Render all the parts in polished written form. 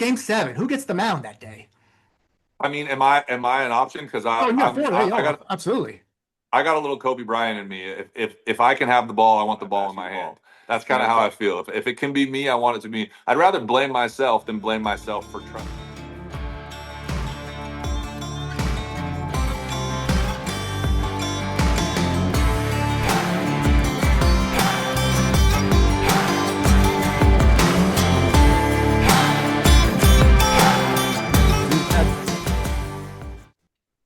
Game 7. Who gets the mound that day? I mean, am I an option? Because Oh, I yeah, I'm four. Hey, I oh, got absolutely. I got a little Kobe Bryant in me. If I can have the ball, I want the ball in my hand. That's kind of how I feel. If it can be me, I want it to be. I'd rather blame myself than blame myself for trust.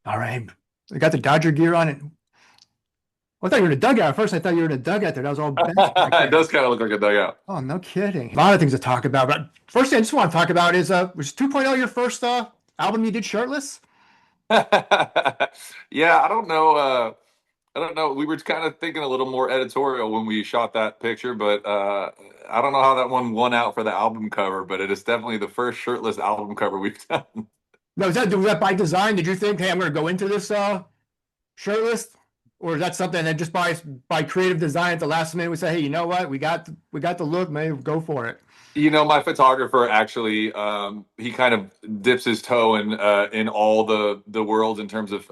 All right. I got the Dodger gear on it. I thought you were in a dugout. At first, I thought you were in a dugout there. That was all bench back It there. does kind of look like a dugout. Oh, no kidding. A lot of things to talk about. But first thing I just want to talk about is was 2.0 your first album you did shirtless? Yeah, I don't know. I don't know. We were kind of thinking a little more editorial when we shot that picture, but I don't know how that one won out for the album cover. But it is definitely the first shirtless album cover we've done. No, was that by design? Did you think, hey, I'm going to go into this shirtless? Or is that something that just by creative design at the last minute we say, hey, you know what? We got the look, maybe go for it. My photographer actually, he kind of dips his toe in all the worlds in terms of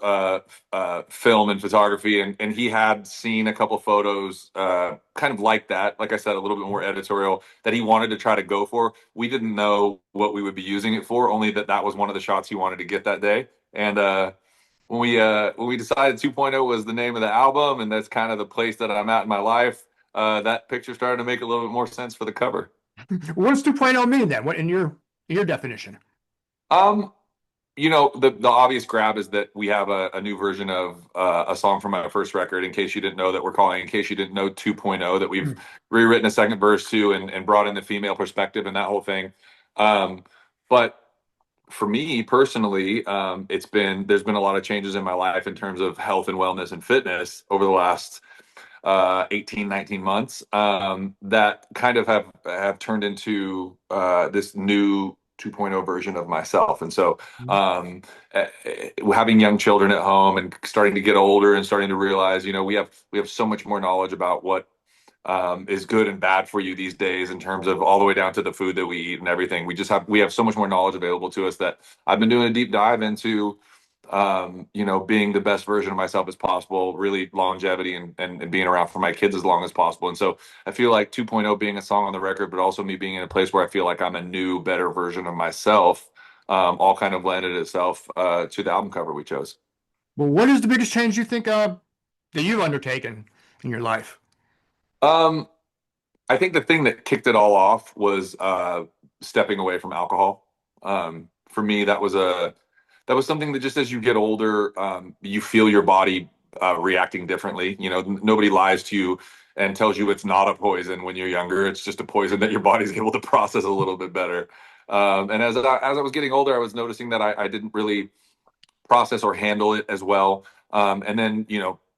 film and photography, and he had seen a couple photos, kind of like that. Like I said, a little bit more editorial that he wanted to try to go for. We didn't know what we would be using it for, only that was one of the shots he wanted to get that day. And when we decided 2.0 was the name of the album, and that's kind of the place that I'm at in my life, that picture started to make a little bit more sense for the cover. What does 2.0 mean then? What in your definition? Um, the obvious grab is that we have a new version of a song from my first record. In case you didn't know that we're calling, in case you didn't know 2.0, that we've rewritten a second verse to and brought in the female perspective and that whole thing. But for me personally, there's been a lot of changes in my life in terms of health and wellness and fitness over the last 18, 19 months, that kind of have turned into this new 2.0 version of myself. And so, having young children at home and starting to get older and starting to realize, we have so much more knowledge about what is good and bad for you these days, in terms of all the way down to the food that we eat and everything. We have so much more knowledge available to us that I've been doing a deep dive into, being the best version of myself as possible, really longevity and being around for my kids as long as possible. And so I feel like 2.0 being a song on the record, but also me being in a place where I feel like I'm a new, better version of myself, all kind of landed itself to the album cover we chose. Well, what is the biggest change you think that you've undertaken in your life? Um, I think the thing that kicked it all off was stepping away from alcohol. For me, that was something that, just as you get older, you feel your body reacting differently. Nobody lies to you and tells you it's not a poison when you're younger. It's just a poison that your body's able to process a little bit better. And as I was getting older, I was noticing that I didn't really process or handle it as well. And then,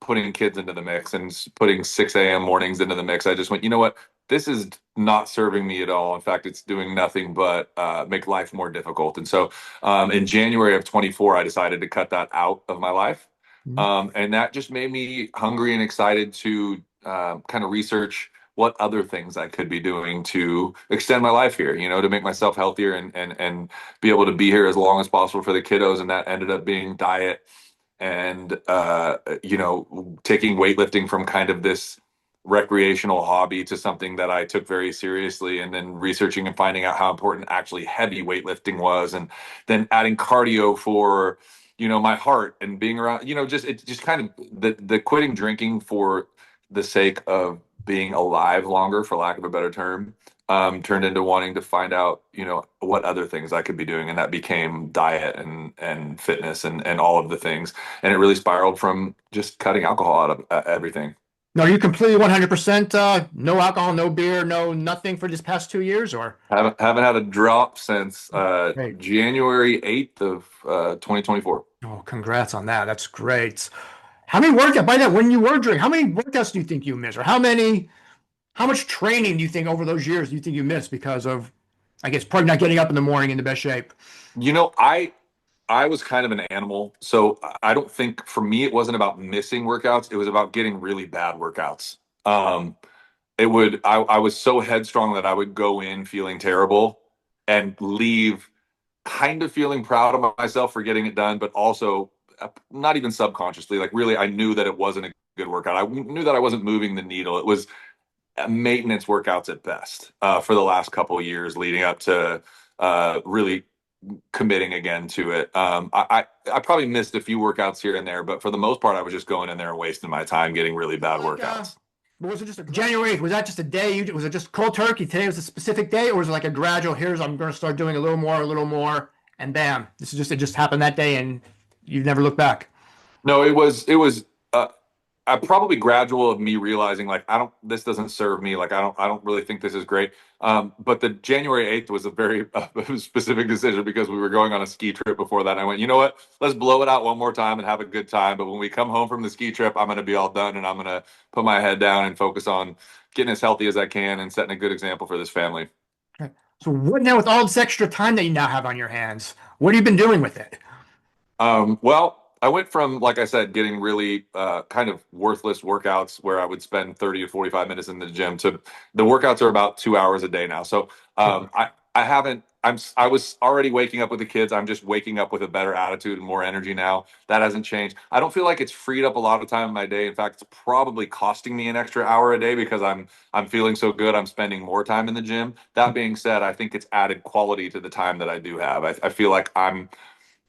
putting kids into the mix and putting 6 a.m. mornings into the mix, I just went, you know what? This is not serving me at all. In fact, it's doing nothing but make life more difficult. And so, in January of 24, I decided to cut that out of my life. Mhm. And that just made me hungry and excited to kind of research what other things I could be doing to extend my life here, to make myself healthier and be able to be here as long as possible for the kiddos. And that ended up being diet and taking weightlifting from kind of this recreational hobby to something that I took very seriously, and then researching and finding out how important actually heavy weightlifting was, and then adding cardio for my heart and being around, just kind of the quitting drinking for the sake of being alive longer, for lack of a better term, turned into wanting to find out, what other things I could be doing. And that became diet and fitness and all of the things. And it really spiraled from just cutting alcohol out of everything. No, are you completely 100% no alcohol, no beer, no nothing for this past 2 years, or? Haven't had a drop since Great. January 8th of 2024. Oh, congrats on that. That's great. How many workouts by that when you were drinking? How many workouts do you think you missed, or how much training do you think over those years do you think you missed because of, I guess, probably not getting up in the morning in the best shape? I was kind of an animal, so I don't think, for me, it wasn't about missing workouts. It was about getting really bad workouts. I was so headstrong that I would go in feeling terrible and leave kind of feeling proud of myself for getting it done, but also not even subconsciously, like really, I knew that it wasn't a good workout. I knew that I wasn't moving the needle. It was maintenance workouts at best for the last couple of years leading up to really committing again to it. I probably missed a few workouts here and there, but for the most part, I was just going in there and wasting my time getting really bad Like, workouts. was it just January 8th? Was that just a day? Was it just cold turkey? Today was a specific day, or was it like a gradual? Here's I'm going to start doing a little more, and bam! This is just it just happened that day, and you've never looked back. No, it was probably gradual of me realizing like I don't this doesn't serve me, like I don't really think this is great. But the January 8th was a very specific decision because we were going on a ski trip before that, and I went, you know what, let's blow it out one more time and have a good time, but when we come home from the ski trip, I'm going to be all done and I'm going to put my head down and focus on getting as healthy as I can and setting a good example for this family. Okay. So what now with all this extra time that you now have on your hands? What have you been doing with it? Well, I went from, like I said, getting really kind of worthless workouts where I would spend 30 to 45 minutes in the gym to the workouts are about 2 hours a day now. So Sure. I haven't, I was already waking up with the kids. I'm just waking up with a better attitude and more energy now. That hasn't changed. I don't feel like it's freed up a lot of time in my day. In fact, it's probably costing me an extra hour a day because I'm feeling so good. I'm spending more time in the gym. That being said, I think it's added quality to the time that I do have. I feel like I'm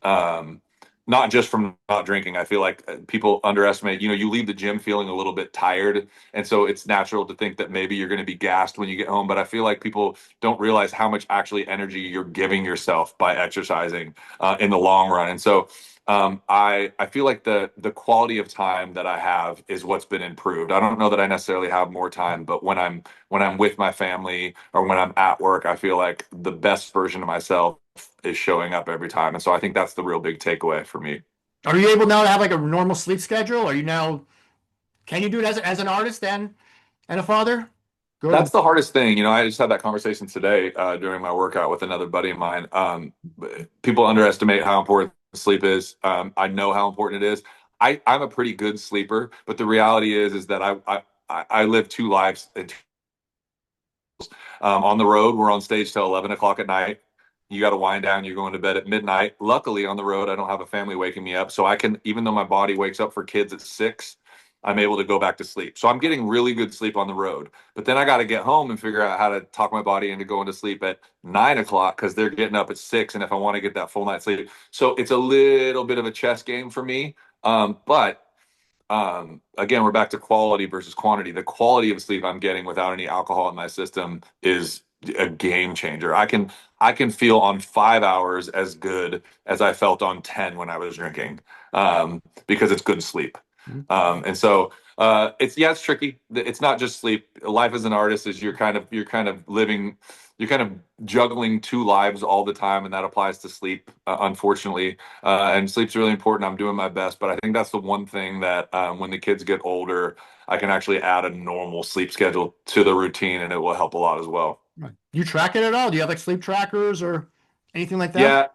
um, not just from not drinking. I feel like people underestimate, you leave the gym feeling a little bit tired. And so it's natural to think that maybe you're going to be gassed when you get home. But I feel like people don't realize how much actually energy you're giving yourself by exercising in the long run. And so I feel like the quality of time that I have is what's been improved. I don't know that I necessarily have more time, but when I'm with my family or when I'm at work, I feel like the best version of myself is showing up every time. And so I think that's the real big takeaway for me. Are you able now to have like a normal sleep schedule? Are you now can you do it as an artist and a father? Go That's to the hardest thing. I just had that conversation today during my workout with another buddy of mine. People underestimate how important sleep is. I know how important it is. I'm a pretty good sleeper, but the reality is that I live two lives. On the road, we're on stage till 11 o'clock at night. You got to wind down. You're going to bed at midnight. Luckily, on the road, I don't have a family waking me up. So I can, even though my body wakes up for kids at 6, I'm able to go back to sleep. So I'm getting really good sleep on the road. But then I got to get home and figure out how to talk my body into going to sleep at 9 o'clock because they're getting up at 6. And if I want to get that full night's sleep, so it's a little bit of a chess game for me. But again, we're back to quality versus quantity. The quality of sleep I'm getting without any alcohol in my system is a game changer. I can feel on 5 hours as good as I felt on 10 when I was drinking, because it's good sleep. And so it's tricky. It's not just sleep. Life as an artist is you're kind of juggling two lives all the time, and that applies to sleep, unfortunately. And sleep's really important. I'm doing my best, but I think that's the one thing that when the kids get older, I can actually add a normal sleep schedule to the routine, and it will help a lot as well. right. You track it at all? Do you have like sleep trackers or anything like that? Yeah,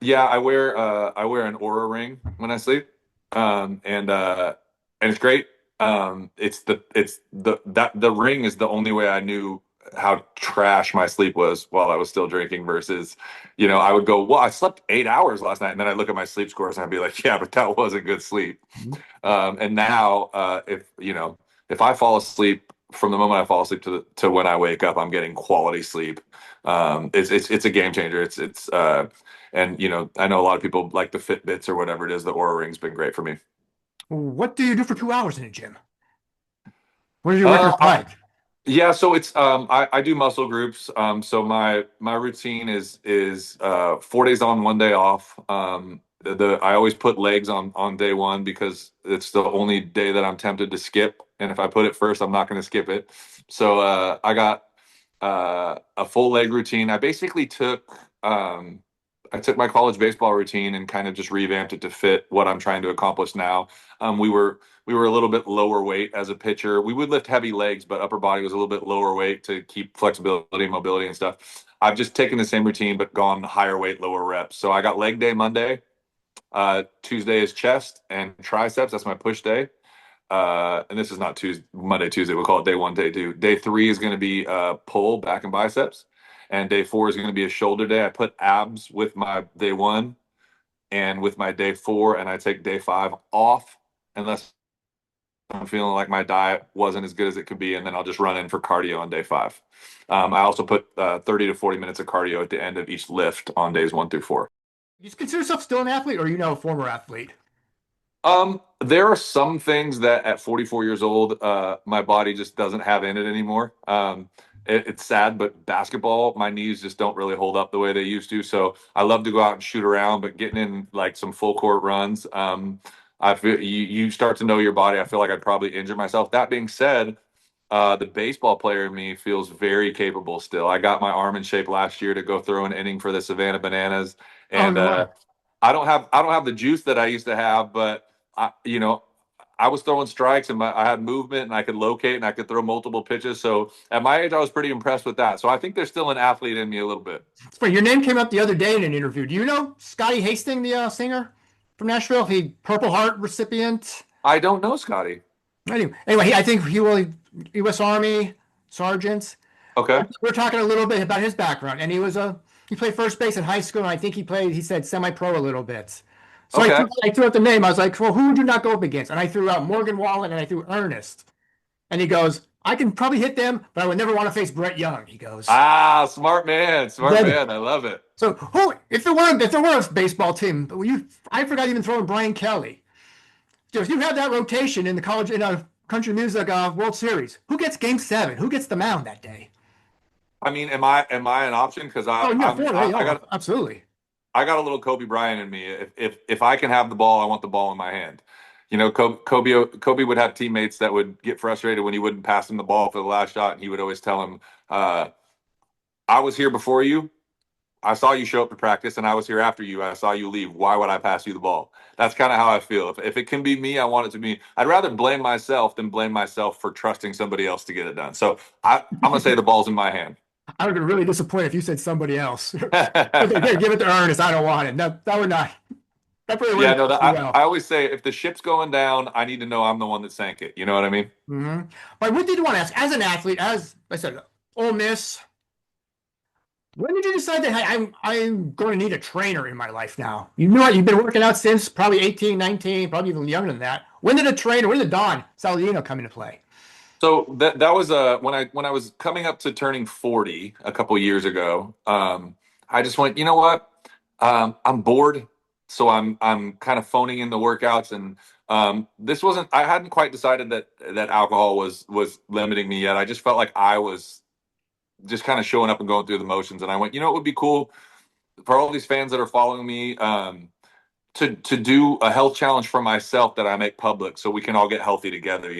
yeah. I wear an Aura ring when I sleep, and it's great. The ring is the only way I knew how trash my sleep was while I was still drinking versus, I would go, well, I slept 8 hours last night, and then I look at my sleep scores and I'd be like, yeah, but that wasn't good sleep. Mhm. And now, if I fall asleep from the moment I fall asleep to when I wake up, I'm getting quality sleep. It's a game changer. And I know a lot of people like the Fitbits or whatever it is. The Aura Ring's been great for me. What do you do for 2 hours in the gym? What are your Uh, workouts like? Yeah, so it's I do muscle groups. So my routine is 4 days on, 1 day off. The I always put legs on day one because it's the only day that I'm tempted to skip, and if I put it first, I'm not going to skip it. So I got a full leg routine. I took my college baseball routine and kind of just revamped it to fit what I'm trying to accomplish now. We were a little bit lower weight as a pitcher. We would lift heavy legs, but upper body was a little bit lower weight to keep flexibility, mobility, and stuff. I've just taken the same routine but gone higher weight, lower reps. So I got leg day Monday. Tuesday is chest and triceps. That's my push day. And this is not Monday, Tuesday. We'll call it day one, day two. Day three is going to be pull, back, and biceps. and day 4 is going to be a shoulder day. I put abs with my day 1 and with my day 4, and I take day 5 off unless I'm feeling like my diet wasn't as good as it could be, and then I'll just run in for cardio on day 5. I also put 30 to 40 minutes of cardio at the end of each lift on days 1 through 4. You consider yourself still an athlete, or a former athlete? There are some things that at 44 years old, my body just doesn't have in it anymore. It's sad, but basketball, my knees just don't really hold up the way they used to. So I love to go out and shoot around, but getting in like some full court runs, I feel you start to know your body. I feel like I'd probably injure myself. That being said, the baseball player in me feels very capable still. I got my arm in shape last year to go throw an inning for the Savannah Bananas, Oh, and no way. I don't have the juice that I used to have, but I was throwing strikes and I had movement and I could locate and I could throw multiple pitches. So at my age, I was pretty impressed with that. So I think there's still an athlete in me a little bit. It's funny. Your name came up the other day in an interview. Do you know Scotty Hastings, the singer from Nashville? He Purple Heart recipient. I don't know, Scotty. Anyway, I think he will. U.S. Army sergeant. Okay. We're talking a little bit about his background, and he played first base in high school, and I think he said semi-pro a little bit. So Okay. I threw out the name. I was like, well, who would you not go up against? And I threw out Morgan Wallen and I threw Ernest. And he goes, I can probably hit them, but I would never want to face Brett Young. He goes, Ah, smart man. Smart then, man. I love it. so who, if there were a baseball team, I forgot even throwing Brian Kelly. So if you have that rotation in the college, in a country music World Series, who gets game 7? Who gets the mound that day? I mean, am I an option? Because Oh, yeah, I got absolutely. I got a little Kobe Bryant in me. If I can have the ball, I want the ball in my hand. Kobe would have teammates that would get frustrated when he wouldn't pass him the ball for the last shot, and he would always tell him, "I was here before you. I saw you show up to practice, and I was here after you. I saw you leave. Why would I pass you the ball?" That's kind of how I feel. If it can be me, I want it to be. I'd rather blame myself than blame myself for trusting somebody else to get it done. So I'm gonna say the ball's in my hand. I would be really disappointed if you said somebody else. Okay, give it to Ernest. I don't want it. That would not. That probably Yeah, wouldn't no, go too I well. always say if the ship's going down, I need to know I'm the one that sank it. You know what I mean? Mm-hmm. But what did you want to ask? As an athlete, as I said, Ole Miss. When did you decide that hey, I'm going to need a trainer in my life now? You know what? You've been working out since probably 18, 19, probably even younger than that. When did Don Saladino come into play? So that was when I was coming up to turning 40 a couple years ago. I just went, you know what? I'm bored, so I'm kind of phoning in the workouts, and this wasn't. I hadn't quite decided that alcohol was limiting me yet. I just felt like I was just kind of showing up and going through the motions, and I went, it would be cool for all these fans that are following me. To do a health challenge for myself that I make public so we can all get healthy together.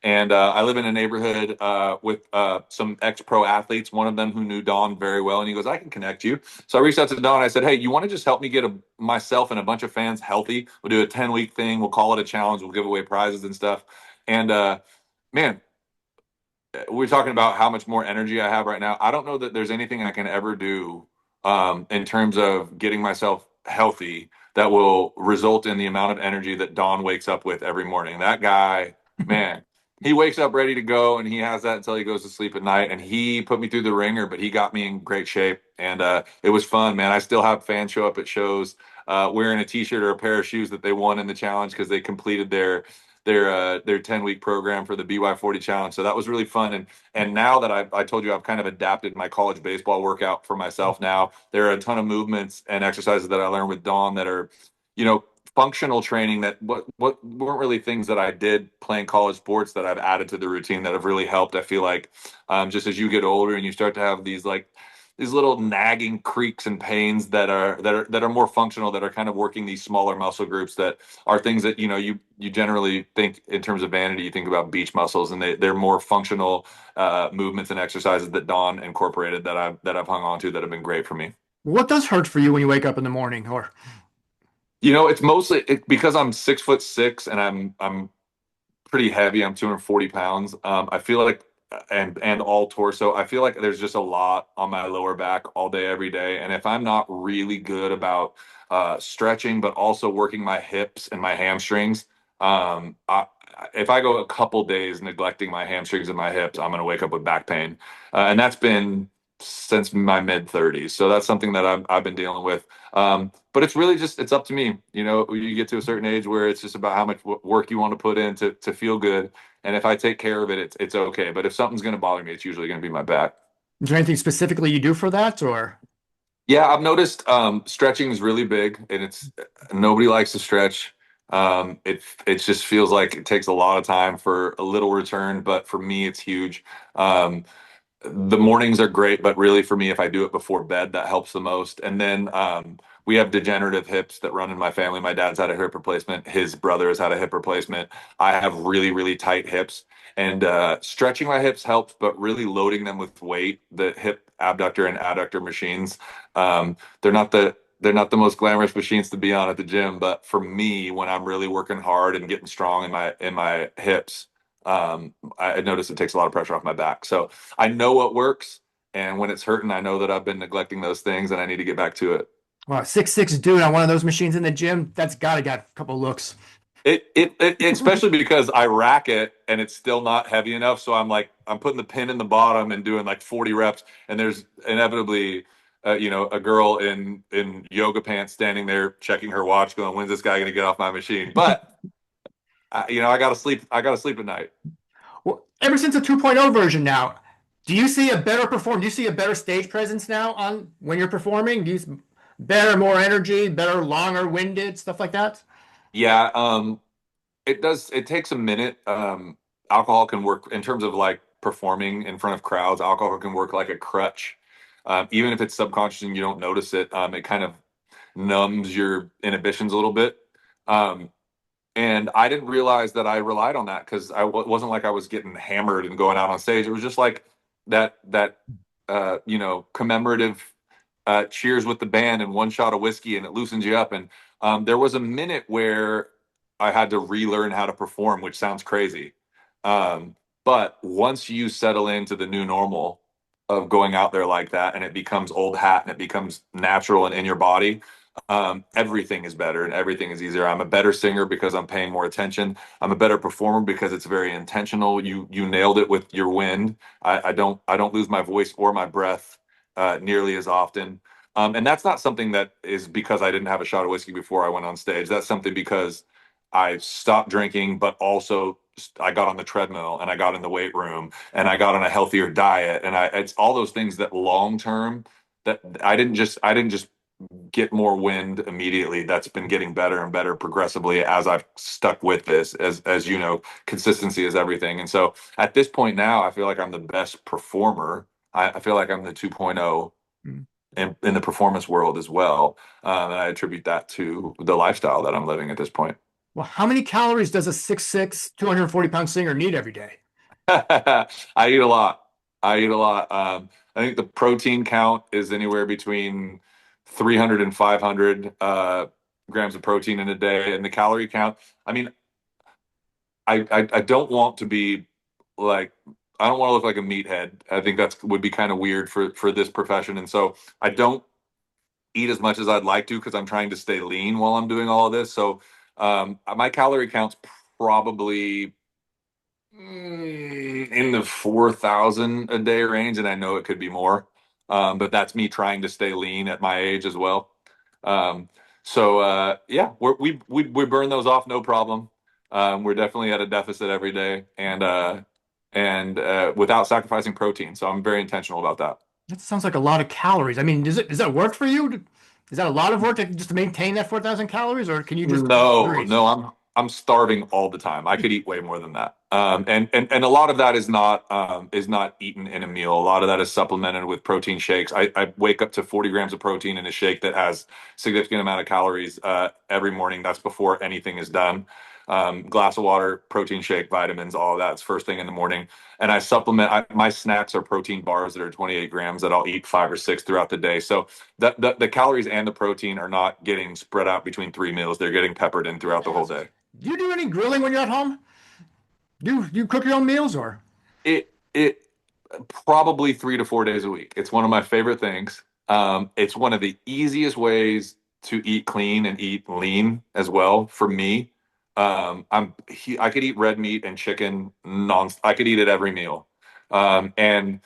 And I live in a neighborhood with some ex-pro athletes, one of them who knew Don very well. And he goes, I can connect you. So I reached out to Don. I said, hey, you want to just help me get myself and a bunch of fans healthy? We'll do a 10-week thing. We'll call it a challenge. We'll give away prizes and stuff. And man, we're talking about how much more energy I have right now. I don't know that there's anything I can ever do in terms of getting myself healthy that will result in the amount of energy that Don wakes up with every morning. That guy, man, he wakes up ready to go, and he has that until he goes to sleep at night. And he put me through the ringer, but he got me in great shape, and it was fun, man. I still have fans show up at shows wearing a T-shirt or a pair of shoes that they won in the challenge because they completed their 10-week program for the BY40 challenge. So that was really fun. And now that I told you I've kind of adapted my college baseball workout for myself now, there are a ton of movements and exercises that I learned with Dawn that are, functional training that what weren't really things that I did playing college sports that I've added to the routine that have really helped. I feel like just as you get older and you start to have these little nagging creaks and pains that are more functional, that are kind of working these smaller muscle groups, that are things that you generally think in terms of vanity. You think about beach muscles, and they're more functional movements and exercises that Dawn incorporated that I've hung on to that have been great for me. What does hurt for you when you wake up in the morning? Or It's mostly because I'm 6'6" and I'm pretty heavy. I'm 240 pounds. I feel like, and all torso. I feel like there's just a lot on my lower back all day, every day. And if I'm not really good about stretching, but also working my hips and my hamstrings, if I go a couple days neglecting my hamstrings and my hips, I'm going to wake up with back pain. And that's been since my mid 30s. So that's something that I've been dealing with. But it's really just it's up to me. You know, you get to a certain age where it's just about how much work you want to put in to feel good. And if I take care of it, it's okay. But if something's going to bother me, it's usually going to be my back. Is there anything specifically you do for that, or? Yeah, I've noticed stretching is really big, and it's nobody likes to stretch. It just feels like it takes a lot of time for a little return, but for me, it's huge. Um, the mornings are great, but really for me, if I do it before bed, that helps the most. And then we have degenerative hips that run in my family. My dad's had a hip replacement. His brother has had a hip replacement. I have really, really tight hips. And stretching my hips helps, but really loading them with weight, the hip abductor and adductor machines, they're not the most glamorous machines to be on at the gym. But for me, when I'm really working hard and getting strong in my hips, I notice it takes a lot of pressure off my back. So I know what works, and when it's hurting, I know that I've been neglecting those things, and I need to get back to it. Well, 6'6" dude on one of those machines in the gym, that's gotta got a couple looks. Especially because I rack it and it's still not heavy enough. So I'm putting the pin in the bottom and doing like 40 reps, and there's inevitably, a girl in yoga pants standing there checking her watch, going, "When's this guy going to get off my machine?" But I gotta sleep. I gotta sleep at night. Well, ever since the 2.0 version now, do you see a better perform? Do you see a better stage presence now on when you're performing? Do you better, more energy, better, longer winded, stuff like that? Yeah, it does. It takes a minute. Alcohol can work in terms of like performing in front of crowds. Alcohol can work like a crutch, even if it's subconscious and you don't notice it. It kind of numbs your inhibitions a little bit. Um, and I didn't realize that I relied on that because wasn't like I was getting hammered and going out on stage. It was just like that commemorative cheers with the band and one shot of whiskey, and it loosens you up. And there was a minute where I had to relearn how to perform, which sounds crazy. Um, but once you settle into the new normal of going out there like that, and it becomes old hat and it becomes natural and in your body, everything is better and everything is easier. I'm a better singer because I'm paying more attention. I'm a better performer because it's very intentional. You nailed it with your wind. I don't lose my voice or my breath nearly as often. And that's not something that is because I didn't have a shot of whiskey before I went on stage. That's something because I stopped drinking, but also I got on the treadmill and I got in the weight room and I got on a healthier diet. And it's all those things that long term that I didn't just get more wind immediately. That's been getting better and better progressively as I've stuck with this. As you know, consistency is everything. And so at this point now, I feel like I'm the best performer. I feel like I'm the 2.0 Mm. in the performance world as well. And I attribute that to the lifestyle that I'm living at this point. Well, how many calories does a 6'6", 240-pound singer need every day? I eat a lot. I eat a lot. I think the protein count is anywhere between 300 and 500 grams of protein in a day, and the calorie count. I mean, I don't want to be like I don't want to look like a meathead. I think that's would be kind of weird for this profession, and so I don't eat as much as I'd like to because I'm trying to stay lean while I'm doing all of this. So my calorie count's probably in the 4,000 a day range, and I know it could be more. But that's me trying to stay lean at my age as well. Um, yeah, we burn those off no problem. We're definitely at a deficit every day, and without sacrificing protein. So I'm very intentional about that. That sounds like a lot of calories. I mean, does that work for you? Is that a lot of work just to maintain that 4,000 calories, or can you just No, breathe? no, I'm starving all the time. I could eat way more than that. And a lot of that is not eaten in a meal. A lot of that is supplemented with protein shakes. I wake up to 40 grams of protein in a shake that has significant amount of calories every morning. That's before anything is done. Glass of water, protein shake, vitamins, all of that's first thing in the morning. And I supplement. My snacks are protein bars that are 28 grams that I'll eat 5 or 6 throughout the day. So the calories and the protein are not getting spread out between 3 meals. They're getting peppered in throughout the whole day. Do you do any grilling when you're at home? Do you cook your own meals, or? It probably 3 to 4 days a week. It's one of my favorite things. It's one of the easiest ways to eat clean and eat lean as well for me. I could eat red meat and chicken non. I could eat it every meal. And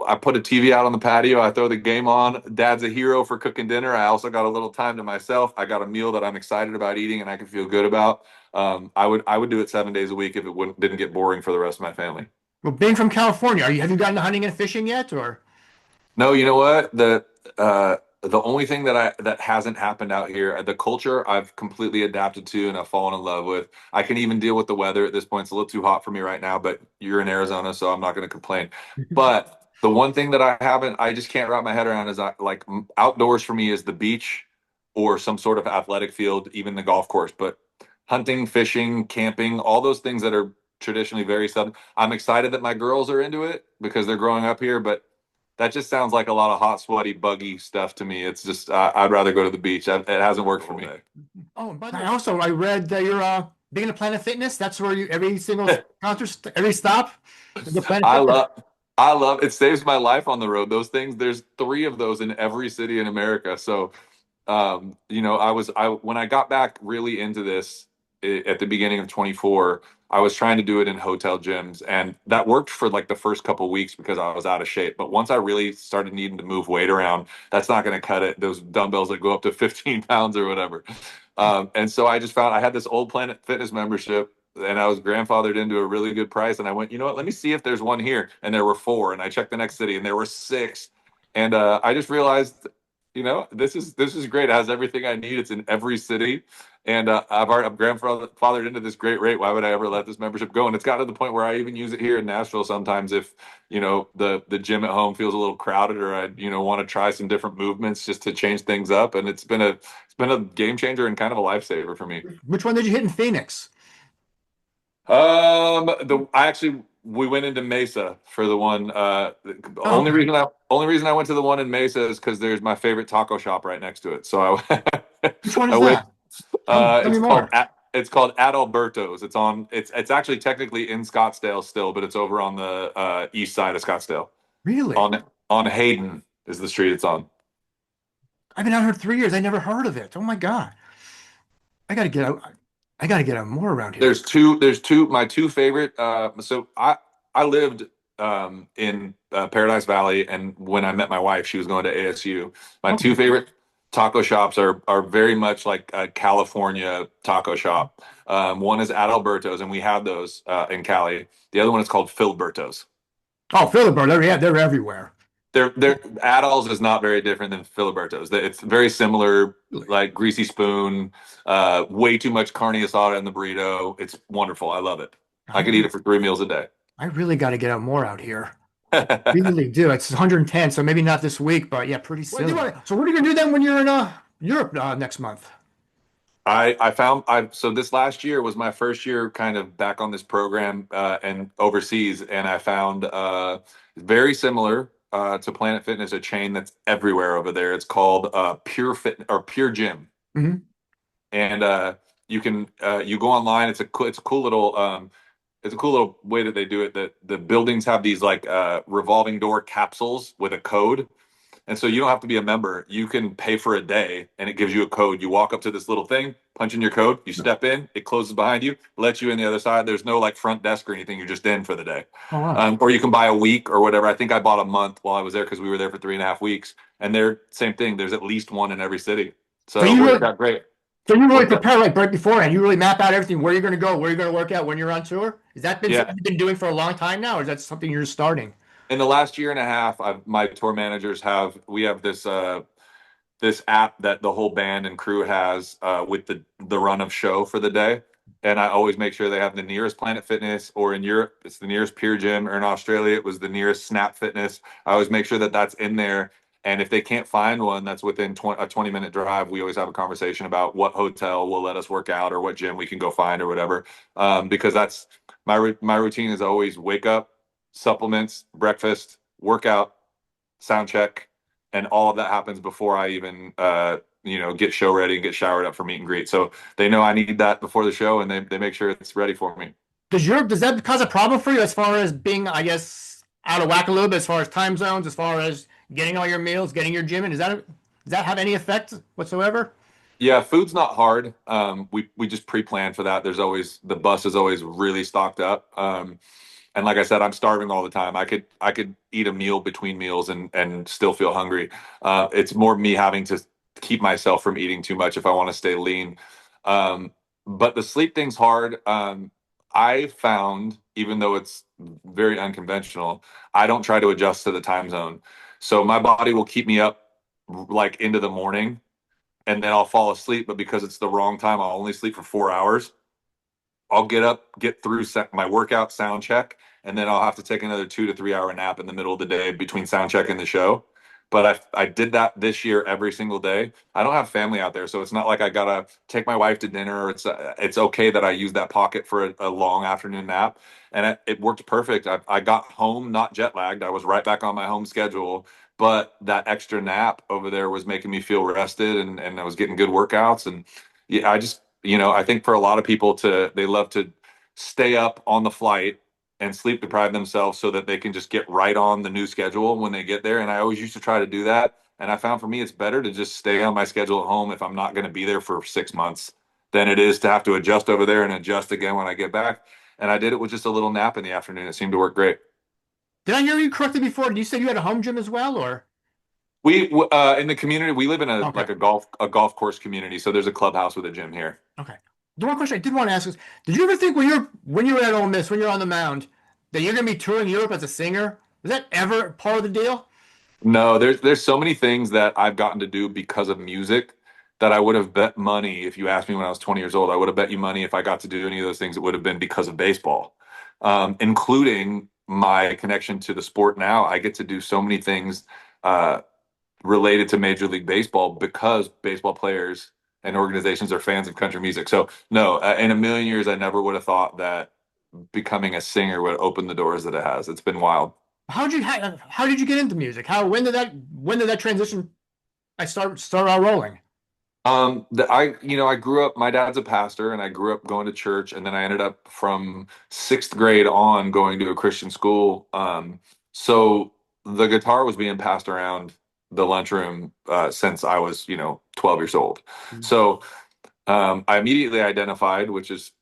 I put a TV out on the patio. I throw the game on. Dad's a hero for cooking dinner. I also got a little time to myself. I got a meal that I'm excited about eating and I can feel good about. I would do it 7 days a week if it wouldn't didn't get boring for the rest of my family. Well, being from California, have you gotten to hunting and fishing yet, or? No, you know what? The only thing that hasn't happened out here, the culture I've completely adapted to and I've fallen in love with. I can even deal with the weather at this point. It's a little too hot for me right now, but you're in Arizona, so I'm not going to complain. But the one thing that I just can't wrap my head around is outdoors for me is the beach or some sort of athletic field, even the golf course. But hunting, fishing, camping, all those things that are traditionally very sudden. I'm excited that my girls are into it because they're growing up here, but that just sounds like a lot of hot, sweaty, buggy stuff to me. It's just I'd rather go to the beach. It hasn't worked for me. Oh, and by the way, also I read that you're being a Planet Fitness. That's where you every single concert, every stop, the Planet I Fitness. love I love it. Saves my life on the road. Those things. There's three of those in every city in America. So I when I got back really into this at the beginning of 24, I was trying to do it in hotel gyms, and that worked for like the first couple of weeks because I was out of shape. But once I really started needing to move weight around, that's not going to cut it. Those dumbbells that go up to 15 pounds or whatever. And so I just found I had this old Planet Fitness membership. And I was grandfathered into a really good price. And I went, you know what? Let me see if there's one here. And there were four. And I checked the next city, and there were six. And I just realized this is great. It has everything I need. It's in every city, and I'm grandfathered into this great rate. Why would I ever let this membership go? And it's gotten to the point where I even use it here in Nashville sometimes if the gym at home feels a little crowded, or I want to try some different movements just to change things up. And it's been a game changer and kind of a lifesaver for me. Which one did you hit in Phoenix? The I actually we went into Mesa for the one. The Oh, only okay. reason I went to the one in Mesa is because there's my favorite taco shop right next to it. So I Which one I is went. that? Tell me It's called more. Adalberto's. It's actually technically in Scottsdale still, but it's over on the east side of Scottsdale. Really? On Hayden is the street it's on. I've been out here 3 years. I never heard of it. Oh my God. I gotta get out. I gotta get out more around here. There's two my two favorite so I lived in Paradise Valley, and when I met my wife she was going to ASU. My two Okay. favorite taco shops are very much like a California taco shop. One is Adalberto's, and we have those in Cali. The other one is called Filiberto's. Oh, Philipper, they're everywhere. They're Adults is not very different than Filiberto's. It's very similar, Really. like greasy spoon, way too much carne asada in the burrito. It's wonderful. I love it. I I could eat really, it for 3 meals a day. I really got to get out more out here. Really do. It's 110, so maybe not this week, but yeah, pretty Well, do soon. I, So what are you gonna do then when you're in Europe next month? I found I so this last year was my first year kind of back on this program and overseas, and I found very similar to Planet Fitness, a chain that's everywhere over there. It's called Pure Fit or Pure Gym, Hmm. and you go online. It's a cool little way that they do it. That the buildings have these like revolving door capsules with a code, and so you don't have to be a member. You can pay for a day and it gives you a code. You walk up to this little thing, punch in your code, you step in, it closes behind you, lets you in the other side. There's no like front desk or anything. You're just in for the day. Oh wow. Or you can buy a week or whatever. I think I bought a month while I was there because we were there for 3.5 weeks. And they're same thing. There's at least one in every city. So So it you worked really, out great. so you really Worked out. prepare like right beforehand. You really map out everything, where you're gonna go, where you're gonna work out when you're on tour. Is that been Yeah. something you've been doing for a long time now, or is that something you're starting? In the last year and a half, my tour managers we have this app that the whole band and crew has with the run of show for the day. And I always make sure they have the nearest Planet Fitness, or in Europe, it's the nearest Pure Gym, or in Australia, it was the nearest Snap Fitness. I always make sure that that's in there. And if they can't find one that's within a 20-minute drive, we always have a conversation about what hotel will let us work out or what gym we can go find or whatever. Because that's my routine is always wake up, supplements, breakfast, workout, sound check, and all of that happens before I even get show ready and get showered up for meet and greet. So they know I need that before the show, and they make sure it's ready for me. Does that cause a problem for you as far as being, I guess, out of whack a little bit as far as time zones, as far as getting all your meals, getting your gym in? Does that have any effect whatsoever? Yeah, food's not hard. We just pre-plan for that. The bus is always really stocked up. And like I said, I'm starving all the time. I could eat a meal between meals and still feel hungry. It's more me having to keep myself from eating too much if I want to stay lean. Um, but the sleep thing's hard. I found, even though it's very unconventional, I don't try to adjust to the time zone. So my body will keep me up like into the morning, and then I'll fall asleep. But because it's the wrong time, I'll only sleep for 4 hours. I'll get up, get through my workout, sound check, and then I'll have to take another 2 to 3 hour nap in the middle of the day between sound check and the show. But I did that this year every single day. I don't have family out there, so it's not like I gotta take my wife to dinner. It's okay that I use that pocket for a long afternoon nap, and it worked perfect. I got home not jet lagged. I was right back on my home schedule, but that extra nap over there was making me feel rested, and I was getting good workouts. And yeah, I just, I think for a lot of people, they love to stay up on the flight and sleep deprive themselves so that they can just get right on the new schedule when they get there. And I always used to try to do that. And I found for me, it's better to just stay on my schedule at home if I'm not going to be there for 6 months than it is to have to adjust over there and adjust again when I get back. And I did it with just a little nap in the afternoon. It seemed to work great. Did I hear you correctly before? Did you say you had a home gym as well, or? We in the community, we live in a Okay. like a golf course community. So there's a clubhouse with a gym here. Okay. The one question I did want to ask is, did you ever think when you're at Ole Miss, when you're on the mound, that you're going to be touring Europe as a singer? Was that ever part of the deal? No, there's so many things that I've gotten to do because of music that I would have bet money if you asked me when I was 20 years old. I would have bet you money if I got to do any of those things. It would have been because of baseball, including my connection to the sport. Now I get to do so many things uh, related to Major League Baseball because baseball players and organizations are fans of country music. So no, in a million years, I never would have thought that becoming a singer would open the doors that it has. It's been wild. How did you get into music? When did that transition start out rolling? I grew up, my dad's a pastor and I grew up going to church, and then I ended up from sixth grade on going to a Christian school. So the guitar was being passed around the lunchroom, since I was, 12 years old. So, I immediately identified, which is,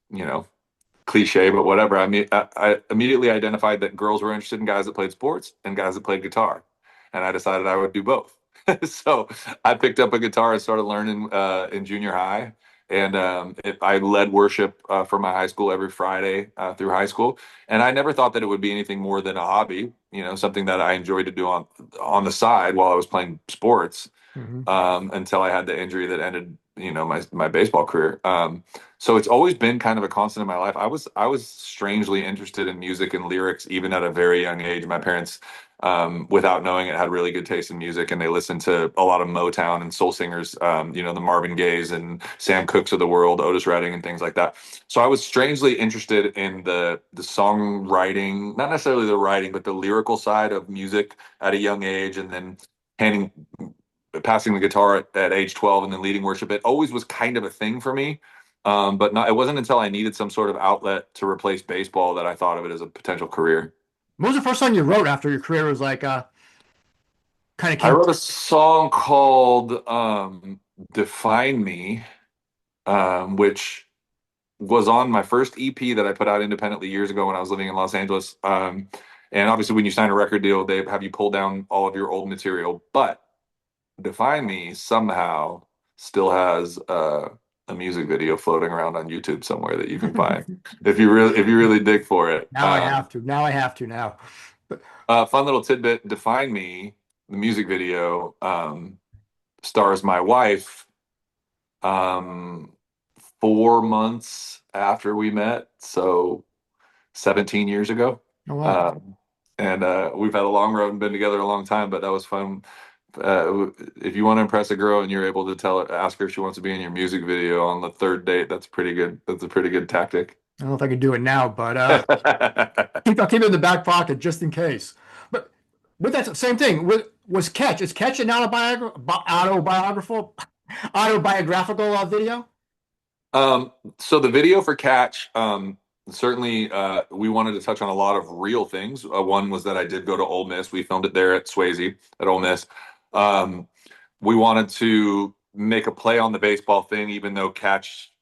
cliche, but whatever. I immediately identified that girls were interested in guys that played sports and guys that played guitar, and I decided I would do both. So I picked up a guitar and started learning in junior high, and I led worship for my high school every Friday through high school. And I never thought that it would be anything more than a hobby, something that I enjoyed to do on the side while I was playing sports, Hmm. until I had the injury that ended, my baseball career. So it's always been kind of a constant in my life. I was strangely interested in music and lyrics even at a very young age. My parents, without knowing it, had really good taste in music, and they listened to a lot of Motown and soul singers, the Marvin Gayes and Sam Cooks of the world, Otis Redding, and things like that. So I was strangely interested in the songwriting, not necessarily the writing, but the lyrical side of music at a young age, and then handing passing the guitar at age 12 and then leading worship. It always was kind of a thing for me. But not, it wasn't until I needed some sort of outlet to replace baseball that I thought of it as a potential career. What was the first song you wrote after your career was like kind of I came? wrote a song called Define Me, which was on my first EP that I put out independently years ago when I was living in Los Angeles. And obviously, when you sign a record deal, they have you pull down all of your old material. But Define Me somehow still has a music video floating around on YouTube somewhere that you can find if you really dig for it. Now I have to. Now I have to now. But Fun little tidbit: Define Me, the music video, stars my wife. Um, 4 months after we met, so 17 years ago. oh wow. Um, and we've had a long road and been together a long time, but that was fun. If you want to impress a girl and you're able to ask her if she wants to be in your music video on the third date, that's pretty good. That's a pretty good tactic. I don't know if I could do it now, but I'll keep it in the back pocket just in case. But with that same thing, was Catch is Catch an autobiographical video? So the video for Catch, certainly, we wanted to touch on a lot of real things. One was that I did go to Ole Miss. We filmed it there at Swayze at Ole Miss. Um, we wanted to make a play on the baseball thing, even though Catch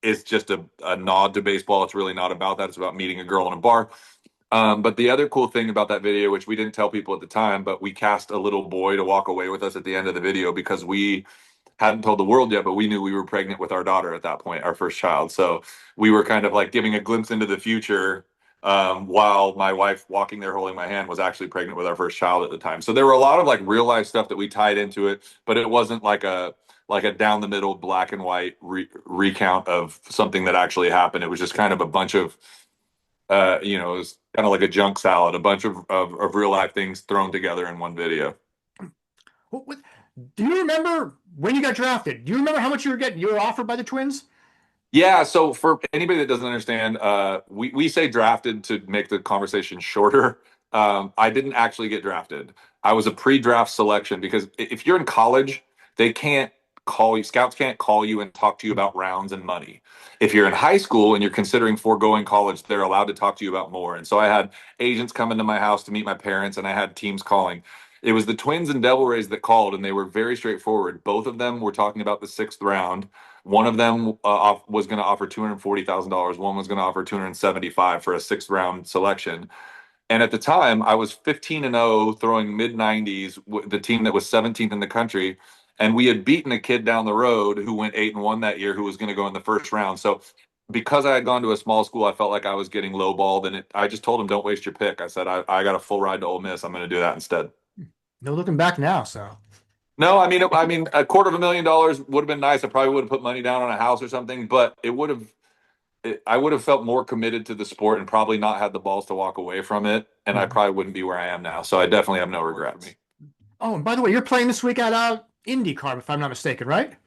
is just a nod to baseball. It's really not about that. It's about meeting a girl in a bar. But the other cool thing about that video, which we didn't tell people at the time, but we cast a little boy to walk away with us at the end of the video because we hadn't told the world yet, but we knew we were pregnant with our daughter at that point, our first child. So we were kind of like giving a glimpse into the future, while my wife walking there holding my hand was actually pregnant with our first child at the time. So there were a lot of like real life stuff that we tied into it, but it wasn't like a down the middle black and white recount of something that actually happened. It was just kind of a bunch of it was kind of like a junk salad, a bunch of real life things thrown together in one video. What, do you remember when you got drafted? Do you remember how much you were getting? You were offered by the Twins? Yeah, so for anybody that doesn't understand, we say drafted to make the conversation shorter. I didn't actually get drafted. I was a pre-draft selection because if you're in college, they can't call you, scouts can't call you and talk to you about rounds and money. If you're in high school and you're considering foregoing college, they're allowed to talk to you about more. And so I had agents come into my house to meet my parents, and I had teams calling. It was the Twins and Devil Rays that called, and they were very straightforward. Both of them were talking about the sixth round. One of them was going to offer $240,000. One was going to offer 275 for a sixth round selection. And at the time, I was 15-0, throwing mid 90s, the team that was 17th in the country. And we had beaten a kid down the road who went 8-1 that year, who was going to go in the first round. So because I had gone to a small school, I felt like I was getting lowballed. And I just told him, don't waste your pick. I said, I got a full ride to Ole Miss. I'm going to do that instead. No looking back now, so. No, I mean, $250,000 would have been nice. I probably would have put money down on a house or something, but I would have felt more committed to the sport and probably not had the balls to walk away from it. And I Mhm. probably wouldn't be where I am now. So I definitely have no regrets. Oh, and by the way, you're playing this week at IndyCar, if I'm not mistaken, right?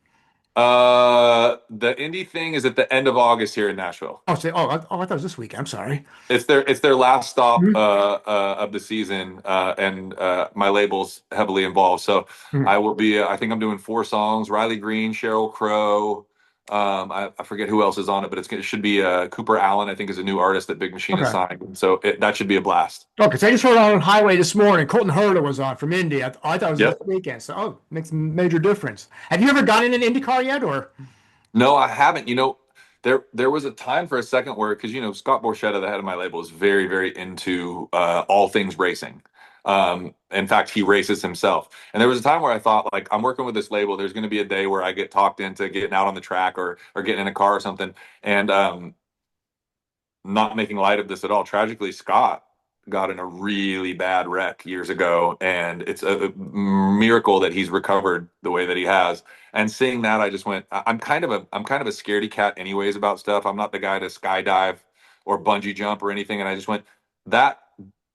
The indie thing is at the end of August here in Nashville. I thought it was this weekend. I'm sorry. It's their last stop Mhm. of the season, and my label's heavily involved. So Mhm. I will be. I think I'm doing 4 songs: Riley Green, Cheryl Crow. I forget who else is on it, but it should be Cooper Allen. I think is a new artist that Big Machine has Okay. signed. So that should be a blast. Okay, so I just heard on highway this morning, Colton Herta was on from Indy. I thought it was this Yep. weekend. So, makes a major difference. Have you ever gotten in an IndyCar yet, or? No, I haven't. There was a time for a second where, because Scott Borchetta, the head of my label, is very very into all things racing. In fact, he races himself. And there was a time where I thought, like, I'm working with this label. There's going to be a day where I get talked into getting out on the track or getting in a car or something. And not making light of this at all. Tragically, Scott got in a really bad wreck years ago, and it's a miracle that he's recovered the way that he has. And seeing that, I just went, I'm kind of a scaredy cat anyways about stuff. I'm not the guy to skydive or bungee jump or anything. And I just that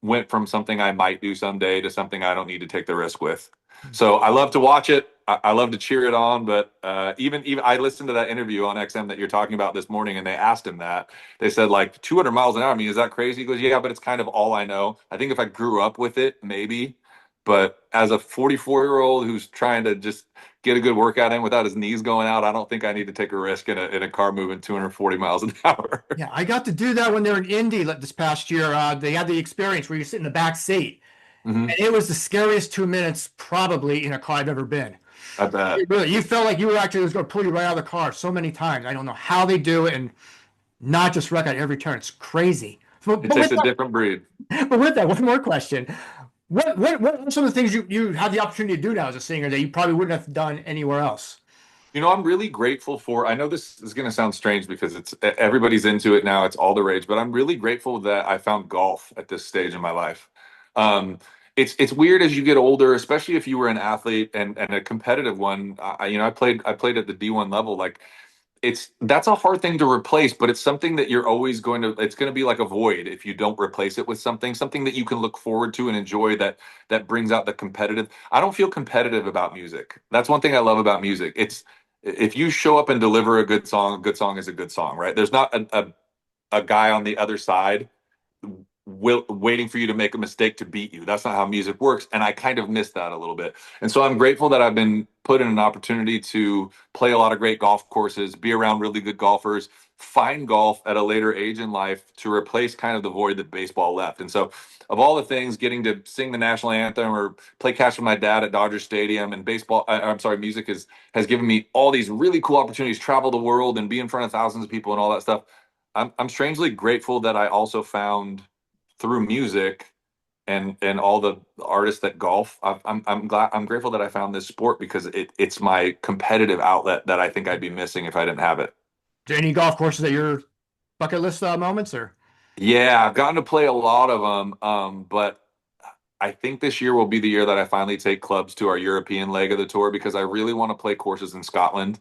went from something I might do someday to something I don't need to take the risk with. So I love to watch it. I love to cheer it on, but even I listened to that interview on XM that you're talking about this morning, and they asked him that. They said like 200 miles an hour. I mean, is that crazy? He goes, yeah, but it's kind of all I know. I think if I grew up with it, maybe. But as a 44-year-old who's trying to just get a good workout in without his knees going out, I don't think I need to take a risk in a car moving 240 miles an hour. Yeah, I got to do that when they were in Indy this past year. They had the experience where you sit in the back seat, Hmm. and it was the scariest 2 minutes probably in a car I've ever been. I bet. It really, you felt like you were actually was going to pull you right out of the car so many times. I don't know how they do it, and not just wreck at every turn. It's crazy. But, It but takes with a different breed. that, but with that, one more question. What are some of the things you have the opportunity to do now as a singer that you probably wouldn't have done anywhere else? I'm really grateful for. I know this is going to sound strange because it's everybody's into it now. It's all the rage, but I'm really grateful that I found golf at this stage in my life. Um, it's weird as you get older, especially if you were an athlete and a competitive one. I played at the D1 level. Like that's a hard thing to replace, but it's something that you're always it's going to be like a void if you don't replace it with something that you can look forward to and enjoy, that brings out the competitive. I don't feel competitive about music. That's one thing I love about music. It's if you show up and deliver a good song is a good song, right? There's not a guy on the other side waiting for you to make a mistake to beat you. That's not how music works. And I kind of miss that a little bit. And so I'm grateful that I've been put in an opportunity to play a lot of great golf courses, be around really good golfers, find golf at a later age in life to replace kind of the void that baseball left. And so, of all the things, getting to sing the national anthem or play catch with my dad at Dodger Stadium, and I'm sorry, music has given me all these really cool opportunities, travel the world and be in front of thousands of people and all that stuff. I'm strangely grateful that I also found through music and all the artists that golf. I'm grateful that I found this sport because it's my competitive outlet that I think I'd be missing if I didn't have it. Any golf courses that your bucket list moments or? Yeah, I've gotten to play a lot of them, but I think this year will be the year that I finally take clubs to our European leg of the tour because I really want to play courses in Scotland.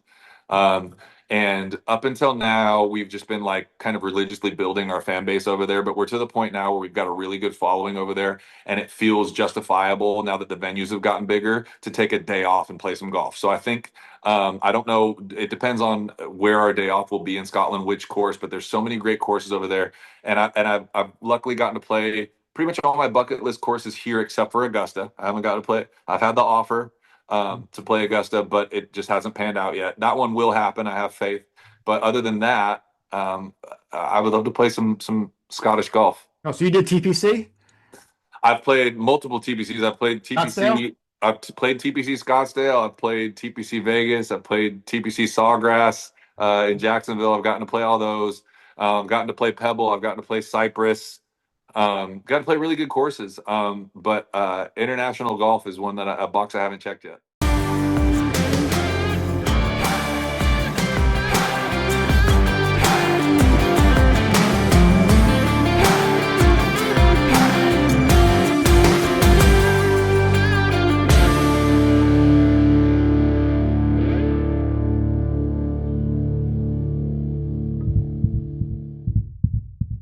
Um, and up until now, we've just been like kind of religiously building our fan base over there, but we're to the point now where we've got a really good following over there, and it feels justifiable now that the venues have gotten bigger to take a day off and play some golf. So I think I don't know. It depends on where our day off will be in Scotland, which course, but there's so many great courses over there, and I've luckily gotten to play pretty much all my bucket list courses here except for Augusta. I haven't got to play. I've had the offer to play Augusta, but it just hasn't panned out yet. That one will happen. I have faith. But other than that, I would love to play some Scottish golf. Oh, so you did TPC? I've played multiple TPCs. I've played Scottsdale? TPC. Played TPC Scottsdale. I've played TPC Vegas. I've played TPC Sawgrass in Jacksonville. I've gotten to play all those. Gotten to play Pebble. I've gotten to play Cypress. Got to play really good courses. But international golf is one that a box I haven't checked yet.